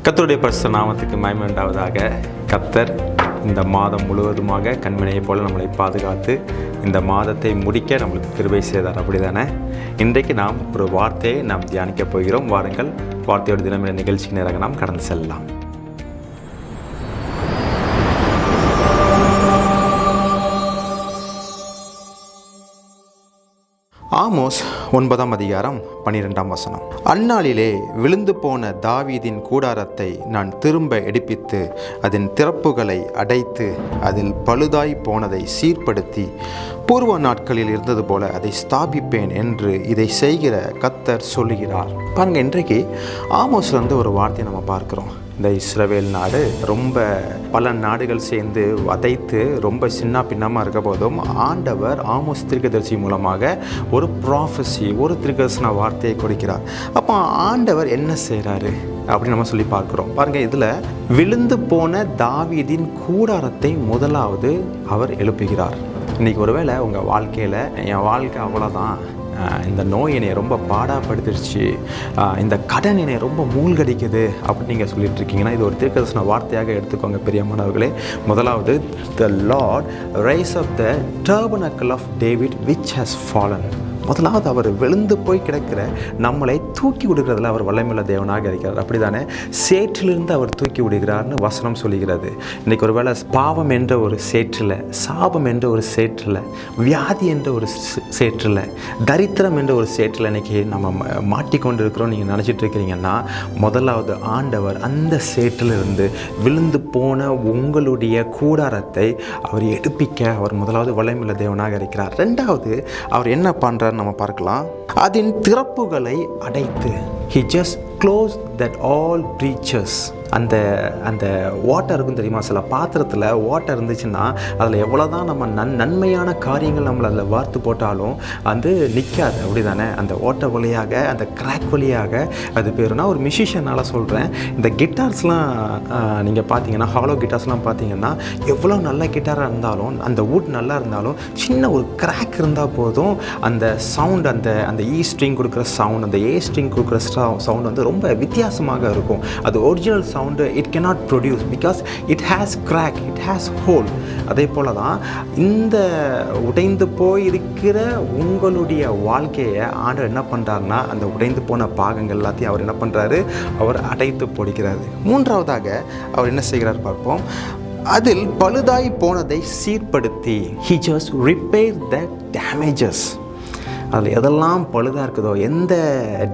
கர்த்தருடைய பரிசுத்த நாமத்துக்கு மகிமை உண்டாவதாக. கர்த்தர் இந்த மாதம் முழுவதுமாக கண்மணியை போல நம்மளை பாதுகாத்து இந்த மாதத்தை முடிக்க நம்மளுக்கு கிருபை செய்தார். அப்படிதானே? இன்றைக்கு நாம் ஒரு வார்த்தையை நாம் தியானிக்க போகிறோம். வாருங்கள், வார்த்தையோட தினமின நிகழ்ச்சி நேராக நாம் கடந்து செல்லலாம். ஆமோஸ் 9ஆம் அதிகாரம் 12ஆம் வசனம். அந்நாளிலே விழுந்து போன தாவீதின் கூடாரத்தை நான் திரும்ப எடுப்பித்து அதன் திறப்புகளை அடைத்து அதில் பழுதாய் போனதை சீர்படுத்தி பூர்வ நாட்களில் இருந்தது போல அதை ஸ்தாபிப்பேன் என்று இதை செய்கிற கர்த்தர் சொல்லுகிறார். பாருங்க, இன்றைக்கு ஆமோஸ்லேருந்து ஒரு வார்த்தையை நம்ம பார்க்குறோம். இந்த இஸ்ரவேல் நாடு ரொம்ப பல நாடுகள் சேர்ந்து வதைத்து ரொம்ப சின்ன பின்னமாக இருக்க போதும் ஆண்டவர் ஆமோஸ் தீர்க்கதரிசி மூலமாக ஒரு ப்ராஃபஸி, ஒரு தீர்க்கதரிசன வார்த்தையை கொடுக்கிறார். அப்போ ஆண்டவர் என்ன செய்கிறாரு அப்படின்னு நம்ம சொல்லி பார்க்குறோம். பாருங்கள், இதில் விழுந்து போன தாவீதின் கூடாரத்தை முதலாவது அவர் எழுப்புகிறார். இன்றைக்கி ஒருவேளை உங்கள் வாழ்க்கையில் என் வாழ்க்கை அவ்வளோதான், இந்த நோய் என்னை ரொம்ப பாடாப்படுத்திடுச்சு, இந்த கடன் என்னை ரொம்ப மூழ்கடிக்குது அப்படின்னு நீங்கள் சொல்லிட்டு இருக்கீங்கன்னா இது ஒரு தீர்க்கதரிசன வார்த்தையாக எடுத்துக்கோங்க பிரியமானவர்களே. முதலாவது, the Lord raise up the tabernacle of David which has fallen. முதலாவது அவர் விழுந்து போய் கிடக்கிற நம்மளை தூக்கி விடுகிறதுல அவர் வல்லமையுள்ள தேவனாக இருக்கிறார். அப்படி தானே? சேற்றிலிருந்து அவர் தூக்கி விடுகிறார்னு வசனம் சொல்லுகிறது. இன்றைக்கி ஒரு வேளை பாவம் என்ற ஒரு சேற்றில், சாபம் என்ற ஒரு சேற்றில், வியாதி என்ற ஒரு சேற்றில், தரித்திரம் என்ற ஒரு சேற்றில் இன்றைக்கி நம்ம மாட்டிக்கொண்டு இருக்கிறோம் நீங்கள் நினச்சிட்டு இருக்கிறீங்கன்னா, முதலாவது ஆண்டவர் அந்த சேற்றிலிருந்து விழுந்து போன உங்களுடைய கூடாரத்தை அவர் எடுப்பிக்க அவர் முதலாவது வல்லமையுள்ள தேவனாக இருக்கிறார். ரெண்டாவது, அவர் என்ன பண்ணுறார் நம்ம பார்க்கலாம். அதன் திறப்புகளை அடைத்து, he just closed that all breaches. அந்த வாட்டர் இருக்கும் தெரியுமா? சில பாத்திரத்தில் வாட்டர் இருந்துச்சுன்னா அதில் எவ்வளோ தான் நம்ம நன்மையான காரியங்கள் நம்மளை அதில் வார்த்து போட்டாலும் அது நிற்காது. அப்படி தானே? அந்த வாட்டர் வழியாக, அந்த கிராக் வழியாக, அது பேருனா ஒரு மியூசிஷியனால் சொல்கிறேன். இந்த கிட்டார்ஸ்லாம் நீங்கள் பார்த்தீங்கன்னா, ஹாலோ கிட்டார்ஸ்லாம் பார்த்தீங்கன்னா எவ்வளோ நல்ல கிட்டாராக இருந்தாலும், அந்த வுட் நல்லா இருந்தாலும் சின்ன ஒரு கிராக் இருந்தால் போதும் அந்த சவுண்ட், அந்த இ ஸ்ட்ரிங் கொடுக்குற சவுண்ட், அந்த ஏ ஸ்ட்ரிங் கொடுக்குற சவுண்ட் வந்து ரொம்ப வித்தியாசமாக இருக்கும். அது original sound it cannot produce because it has crack, it has hole. அதே போல தான் இந்த உடைந்து போய் இருக்கிற உங்களுடைய வாழ்க்கையை ஆண்டவர் என்ன பண்ணுறாருன்னா, அந்த உடைந்து போன பாகங்கள் எல்லாத்தையும் அவர் என்ன பண்ணுறாரு? அவர் அடைத்து போடுகிறாரு. மூன்றாவதாக அவர் என்ன செய்கிறார் பார்ப்போம். அதில் பழுதாய் போனதை சீர்படுத்தி, he just repaired the damages. அதில் எதெல்லாம் பழுதாக இருக்குதோ, எந்த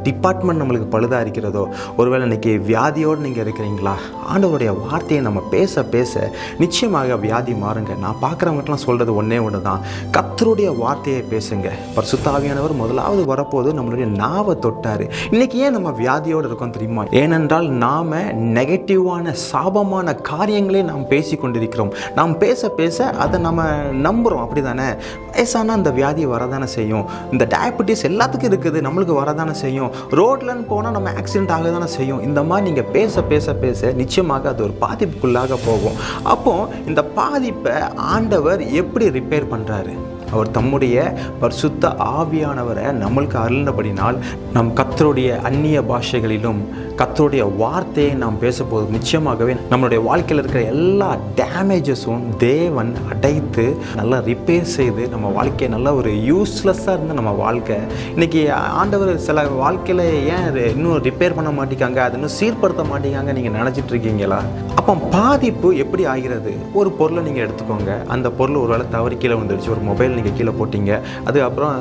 டிபார்ட்மெண்ட் நம்மளுக்கு பழுதாக இருக்கிறதோ, ஒருவேளை இன்றைக்கி வியாதியோடு நீங்கள் இருக்கிறீங்களா, ஆண்டவருடைய வார்த்தையை நம்ம பேச பேச நிச்சயமாக வியாதி மாறுங்க. நான் பார்க்குறவங்கட்டெலாம் சொல்கிறது ஒன்றே ஒன்று தான், கர்த்தருடைய வார்த்தையை பேசுங்க. பரிசுத்த ஆவியானவர் முதலாவது வரப்போது நம்மளுடைய நாவை தொட்டார். இன்றைக்கி ஏன் நம்ம வியாதியோடு இருக்கோம் தெரியுமா? ஏனென்றால் நாம் நெகட்டிவான சாபமான காரியங்களே நாம் பேசி கொண்டிருக்கிறோம். நாம் பேச பேச அதை நம்ம நம்புகிறோம். அப்படி தானே? வயசானால் அந்த வியாதி வரதானே செய்யும். இந்த டயபெட்டிஸ் எல்லாத்துக்கும் இருக்குது, நம்மளுக்கு வரதானே செய்யும். ரோட்லன்னு போனால் நம்ம ஆக்சிடென்ட் ஆக தானே செய்யும். இந்த மாதிரி நீங்கள் பேச பேச பேச நிச்சயமாக அது ஒரு பாதிப்புக்குள்ளாக போகும். அப்போது இந்த பாதிப்பை ஆண்டவர் எப்படி ரிப்பேர் பண்ணுறாரு? அவர் தம்முடைய பரிசுத்த ஆவியானவரை நம்மளுக்கு அருளினபடினால் நம் கர்த்தருடைய அந்நிய பாஷைகளிலும் கர்த்தருடைய வார்த்தையை நாம் பேசும்போது நிச்சயமாகவே நம்மளுடைய வாழ்க்கையில் இருக்கிற எல்லா டேமேஜஸும் தேவன் அடைத்து நல்லா ரிப்பேர் செய்து நம்ம வாழ்க்கையை நல்லா ஒரு யூஸ்லெஸ்ஸாக இருந்த நம்ம வாழ்க்கை இன்றைக்கி ஆண்டவர் சில வாழ்க்கையில் ஏன் இன்னும் ரிப்பேர் பண்ண மாட்டேங்காங்க, அது இன்னும் சீர்படுத்த மாட்டேங்காங்க நீங்கள் நினச்சிட்டு இருக்கீங்களா? அப்போ பாதிப்பு எப்படி ஆகிறது? ஒரு பொருளை நீங்கள் எடுத்துக்கோங்க, அந்த பொருள் ஒரு வேளை தவறி கீழே வந்துடுச்சு, ஒரு மொபைல் நீங்கள் கீழே போட்டிங்க, அது அப்புறம்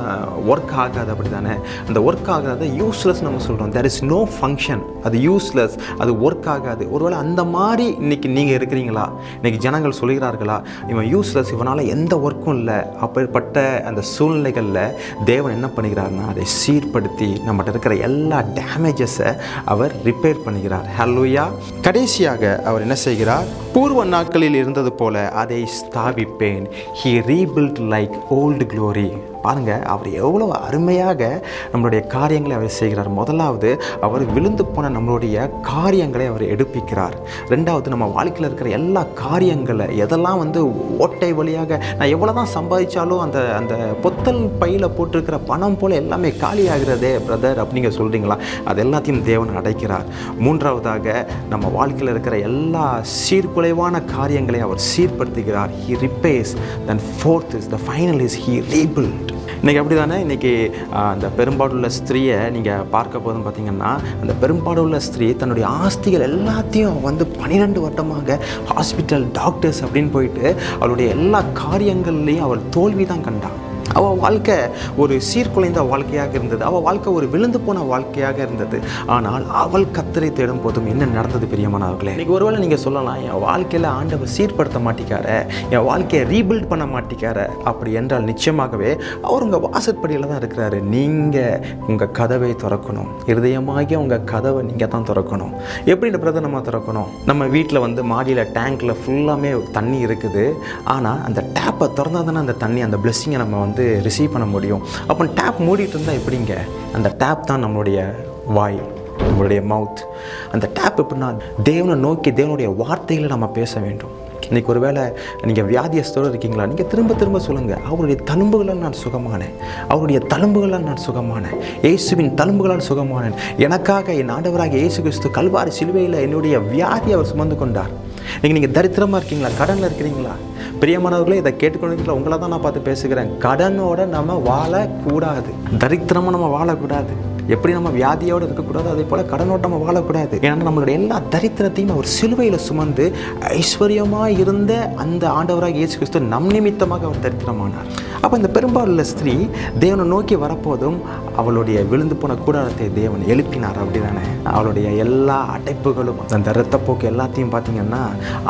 ஒர்க் ஆகாது. அப்படி தானே? அந்த ஒர்க் ஆகாத யூஸ்லெஸ் நம்ம சொல்கிறோம். தேர் இஸ் நோ ஃபங்க்ஷன், அது யூஸ்லெஸ், அது ஒர்க் ஆகாது. ஒருவேளை அந்த மாதிரி இன்றைக்கி நீங்கள் இருக்கிறீங்களா? இன்றைக்கி ஜனங்கள் சொல்கிறார்களா, இவன் யூஸ்லெஸ், இவனால் எந்த ஒர்க்கும் இல்லை. அப்படிப்பட்ட அந்த சூழ்நிலைகளில் தேவன் என்ன பண்ணுகிறார்னா அதை சீர்படுத்தி நம்மகிட்ட இருக்கிற எல்லா டேமேஜஸை அவர் ரிப்பேர் பண்ணுகிறார். ஹல்லேலூயா. கடைசியாக அவர் என்ன செய்கிறார்? பூர்வ நாட்களில் இருந்தது போல அதை ஸ்தாபிப்பேன். He rebuilt like old glory. பாருங்கள், அவர் எவ்வளோ அருமையாக நம்மளுடைய காரியங்களை அவர் செய்கிறார். முதலாவது, அவர் விழுந்து போன நம்மளுடைய காரியங்களை அவர் எடுப்பிக்கிறார். ரெண்டாவது, நம்ம வாழ்க்கையில் இருக்கிற எல்லா காரியங்களை எதெல்லாம் ஓட்டை வழியாக நான் எவ்வளோ தான் சம்பாதிச்சாலும் அந்த அந்த பொத்தல் பையில் போட்டிருக்கிற பணம் போல் எல்லாமே காலியாகிறதே பிரதர் அப்படிங்க சொல்கிறீங்களா, அது எல்லாத்தையும் தேவன் அடைக்கிறார். மூன்றாவதாக, நம்ம வாழ்க்கையில் இருக்கிற எல்லா சீர்குலைவான காரியங்களை அவர் சீர்படுத்துகிறார். He repairs. Then fourth is the final is he rebuilt. இன்றைக்கி அப்படி தானே, இன்றைக்கி அந்த பெரும்பாடுள்ள ஸ்திரீயை நீங்கள் பார்க்க போதும் பார்த்திங்கன்னா, அந்த பெரும்பாடுள்ள ஸ்திரீ தன்னுடைய ஆஸ்திகள் எல்லாத்தையும் 12 வருடமாக ஹாஸ்பிட்டல் டாக்டர்ஸ் அப்படின்னு போயிட்டு அவளுடைய எல்லா காரியங்கள்லேயும் அவள் தோல்வி தான் கண்டாள். அவள் வாழ்க்கை ஒரு சீர்குலைந்த வாழ்க்கையாக இருந்தது. அவள் வாழ்க்கை ஒரு விழுந்து போன வாழ்க்கையாக இருந்தது. ஆனால் அவள் கர்த்தரை தேடும் போதும் என்ன நடந்தது பிரியமானவர்களே? இன்றைக்கி ஒருவேளை நீங்கள் சொல்லலாம், என் வாழ்க்கையில் ஆண்டவர் சீர்படுத்த மாட்டிக்கார, என் வாழ்க்கையை ரீபில்ட் பண்ண மாட்டிக்கார. அப்படி என்றால் நிச்சயமாகவே அவர் உங்கள் வாசற்படியில் தான் இருக்கிறாரு. நீங்கள் உங்கள் கதவை திறக்கணும். இருதயமாகிய உங்கள் கதவை நீங்கள் தான் திறக்கணும். எப்படி இந்த பிரதர் நம்ம திறக்கணும்? நம்ம வீட்டில் மாடியில் டேங்க்கில் ஃபுல்லாமே தண்ணி இருக்குது. ஆனால் அந்த டேப்பை திறந்தால் தானே அந்த தண்ணி, அந்த பிளெஸ்ஸிங்கை நம்ம ரிசீவ் பண்ண முடியும். அப்போ டேப் மூடிட்டு இருந்தால் எப்படிங்க? அந்த டேப் தான் நம்மளுடைய வாய், நம்மளுடைய மவுத். அந்த டேப் எப்படின்னா தேவனை நோக்கி தேவனுடைய வார்த்தைகளை நம்ம பேச வேண்டும். இன்றைக்கி ஒரு வேளை நீங்கள் வியாதியஸ்தோடு இருக்கீங்களா, நீங்கள் திரும்ப திரும்ப சொல்லுங்கள், அவருடைய தழும்புகளால் நான் சுகமானேன், அவருடைய தழும்புகளால் நான் சுகமானேன், இயேசுவின் தழும்புகளால் சுகமானேன். எனக்காக என் ஆண்டவராக இயேசு கிறிஸ்து கல்வாரி சிலுவையில் என்னுடைய வியாதி அவர் சுமந்து கொண்டார். நீங்கள் தரித்திரமாக இருக்கீங்களா, கடனில் இருக்கிறீங்களா? பிரியமானவர்களே, இதை கேட்டுக்கொண்டிருக்கீங்களா? உங்களை தான் நான் பார்த்து பேசுகிறேன். கடனோட நம்ம வாழக்கூடாது, தரித்திரமாக நம்ம வாழக்கூடாது. எப்படி நம்ம வியாதியோடு இருக்கக்கூடாது, அதே போல் கடனோட நம்ம வாழக்கூடாது. ஏன்னா நம்மளுடைய எல்லா தரித்திரத்தையும் அவர் சிலுவையில் சுமந்து ஐஸ்வர்யமாக இருந்த அந்த ஆண்டவராக இயேசு கிறிஸ்து நம் நிமித்தமாக அவர் தரித்திரமானார். அப்போ இந்த பெரும்பாலுள்ள ஸ்திரீ தேவனை நோக்கி வரப்போதும் அவளுடைய விழுந்து போன கூடாரத்தை தேவன் எழுப்பினார். அப்படி தானே? அவளுடைய எல்லா அடைப்புகளும், அந்த இரத்தப்போக்கு எல்லாத்தையும் பார்த்திங்கன்னா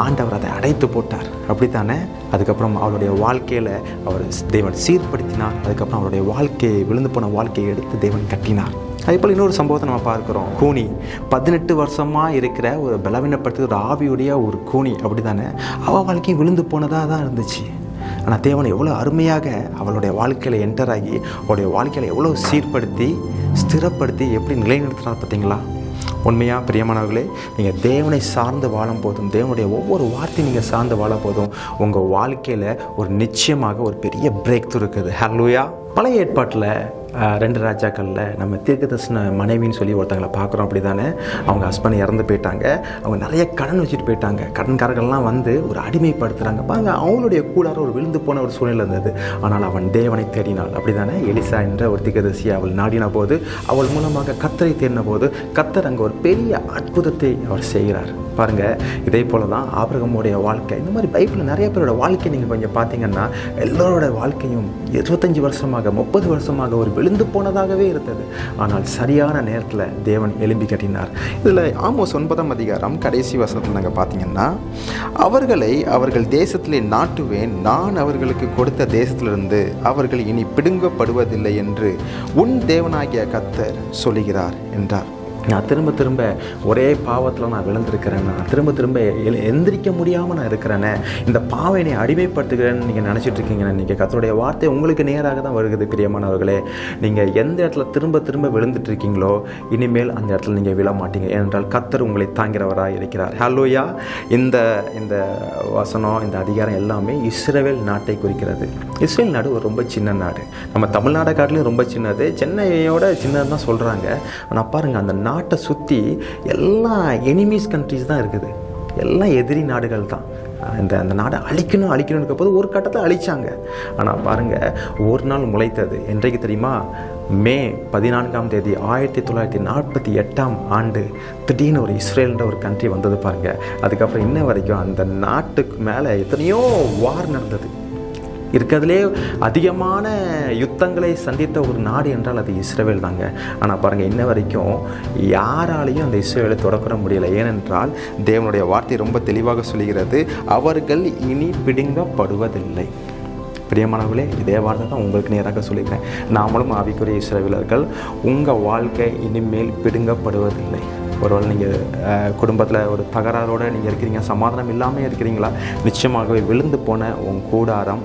ஆண்டவர் அதை அடைத்து போட்டார். அப்படி தானே? அதுக்கப்புறம் அவளுடைய வாழ்க்கையில் அவர் தேவன் சீர்படுத்தினார். அதுக்கப்புறம் அவருடைய வாழ்க்கையை, விழுந்து போன வாழ்க்கையை எடுத்து தேவன் கட்டினார். அதே போல் இன்னொரு சம்பவத்தை நம்ம பார்க்குறோம். கூனி, 18 வருஷமாக இருக்கிற ஒரு பலவீனப்படுத்த ஒரு ஆவியுடைய ஒரு கூனி. அப்படி தானே? அவள் வாழ்க்கையும் விழுந்து போனதாக தான் இருந்துச்சு. ஆனால் தேவன் எவ்வளோ அருமையாக அவளுடைய வாழ்க்கையில் என்டர் ஆகி அவளுடைய வாழ்க்கையில் எவ்வளோ சீர்படுத்தி ஸ்திரப்படுத்தி எப்படி நிலைநிறுத்தினார் பார்த்தீங்களா? உண்மையாக பிரியமானவர்களே, நீங்கள் தேவனை சார்ந்து வாழும் போதும், தேவனுடைய ஒவ்வொரு வார்த்தையும் நீங்கள் சார்ந்து வாழும் போதும் உங்கள் வாழ்க்கையில் ஒரு நிச்சயமாக ஒரு பெரிய பிரேக் த்ரூ இருக்குது. ஹல்லேலூயா. பழைய ஏற்பாட்டில் 2 ராஜாக்களில் நம்ம தீர்க்கதரிசன மனைவின்னு சொல்லி ஒருத்தங்களை பார்க்குறோம். அப்படி தானே? அவங்க ஹஸ்பண்ட் இறந்து போயிட்டாங்க. அவங்க நிறைய கடன் வச்சுட்டு போயிட்டாங்க. கடன்காரர்கள்லாம் ஒரு அடிமைப்படுத்துகிறாங்க. பாருங்க, அவங்களுடைய கூடார ஒரு விழுந்து போன ஒரு சூழ்நிலை இருந்தது. ஆனால் அவன் தேவனை தேடினாள். அப்படி தானே? எலிசா என்ற ஒரு தீர்க்கதரிசியை அவள் நாடின போது, அவள் மூலமாக கர்த்தரை தேடின போது கர்த்தர் அங்கே ஒரு பெரிய அற்புதத்தை அவர் செய்கிறார். பாருங்கள், இதே போல் தான் ஆபிரகாமுடைய வாழ்க்கை. இந்த மாதிரி பைபிளில் நிறைய பேரோட வாழ்க்கை நீங்கள் கொஞ்சம் பார்த்தீங்கன்னா எல்லோரோட வாழ்க்கையும் 25 வருஷமாக 30 வருஷமாக ஒரு விழுந்து போனதாகவே இருந்தது. ஆனால் சரியான நேரத்தில் தேவன் எழும்பி கட்டினார். இதில் ஆமோஸ் 9ஆம் அதிகாரம் கடைசி வசனத்தில் நாங்கள் பார்த்தீங்கன்னா, அவர்களை அவர்கள் தேசத்திலே நாட்டுவேன், நான் அவர்களுக்கு கொடுத்த தேசத்திலிருந்து அவர்கள் இனி பிடுங்கப்படுவதில்லை என்று உன் தேவனாகிய கர்த்தர் சொல்லுகிறார் என்றார். நான் திரும்ப திரும்ப ஒரே பாவத்தில் நான் விழுந்திருக்கிறேன், நான் திரும்ப திரும்ப எந்திரிக்க முடியாமல் நான் இருக்கிறேனே, இந்த பாவை என்னை அடிமைப்படுத்துகிறேன்னு நீங்கள் நினச்சிட்டு இருக்கீங்க. நீங்கள் கர்த்தருடைய வார்த்தை உங்களுக்கு நேராக தான் வருகிறது. பிரியமானவர்களே, நீங்கள் எந்த இடத்துல திரும்ப திரும்ப விழுந்துட்டு இருக்கீங்களோ இனிமேல் அந்த இடத்துல நீங்கள் விழ மாட்டீங்க. ஏனென்றால் கர்த்தர் உங்களை தாங்கிறவராக இருக்கிறார். ஹல்லேலூயா. இந்த இந்த வசனம், இந்த அதிகாரம் எல்லாமே இஸ்ரவேல் நாட்டை குறிக்கிறது. இஸ்ரேல் நாடு ஒரு ரொம்ப சின்ன நாடு. நம்ம தமிழ்நாடு காட்டிலையும் ரொம்ப சின்னது, சென்னையோட சின்னது தான் சொல்கிறாங்க. ஆனால் பாருங்கள், அந்த நாட்டை சுற்றி எல்லா எனிமீஸ் கண்ட்ரிஸ் தான் இருக்குது. எல்லாம் எதிரி நாடுகள் தான். அந்த நாடை அழிக்கணும்னு போது ஒரு கட்டத்தில் அழிச்சாங்க. ஆனால் பாருங்கள், ஒரு நாள் முளைத்தது. என்றைக்கு தெரியுமா? மே 14ஆம் தேதி 1948ஆம் ஆண்டு திடீர்னு ஒரு இஸ்ரேல்ன்ற ஒரு கண்ட்ரி வந்தது பாருங்கள். அதுக்கப்புறம் இன்ன வரைக்கும் அந்த நாட்டுக்கு மேலே எத்தனையோ வார் நடந்தது. இருக்கிறதுலே அதிகமான யுத்தங்களை சந்தித்த ஒரு நாடு என்றால் அது இஸ்ரவேல் தாங்க. ஆனால் பாருங்கள், இன்ன வரைக்கும் யாராலையும் அந்த இஸ்ரவேலை தொடக்க முடியலை. ஏனென்றால் தேவனுடைய வார்த்தை ரொம்ப தெளிவாக சொல்கிறது, அவர்கள் இனி பிடுங்கப்படுவதில்லை. பிரியமானவர்களே, இதே வார்த்தை தான் உங்களுக்கு நேராக சொல்லிக்கிறேன். நாமளும் ஆவிக்குரிய இஸ்ரவேலர்கள், உங்கள் வாழ்க்கை இனிமேல் பிடுங்கப்படுவதில்லை. ஒருவேளை நீங்கள் குடும்பத்தில் ஒரு தகராறோடு நீங்கள் இருக்கிறீங்க, சமாதானம் இல்லாமல் இருக்கிறீங்களா? நிச்சயமாகவே விழுந்து போன உன் கூடாரம்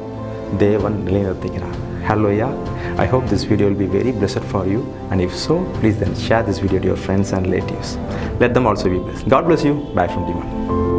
தேவன் நிலைநிறுத்துகிறார். Hallelujah. I hope this video will be very blessed for you, and if so, please then share this video to your friends and relatives. Let them also be blessed. God bless you. Bye from Diman.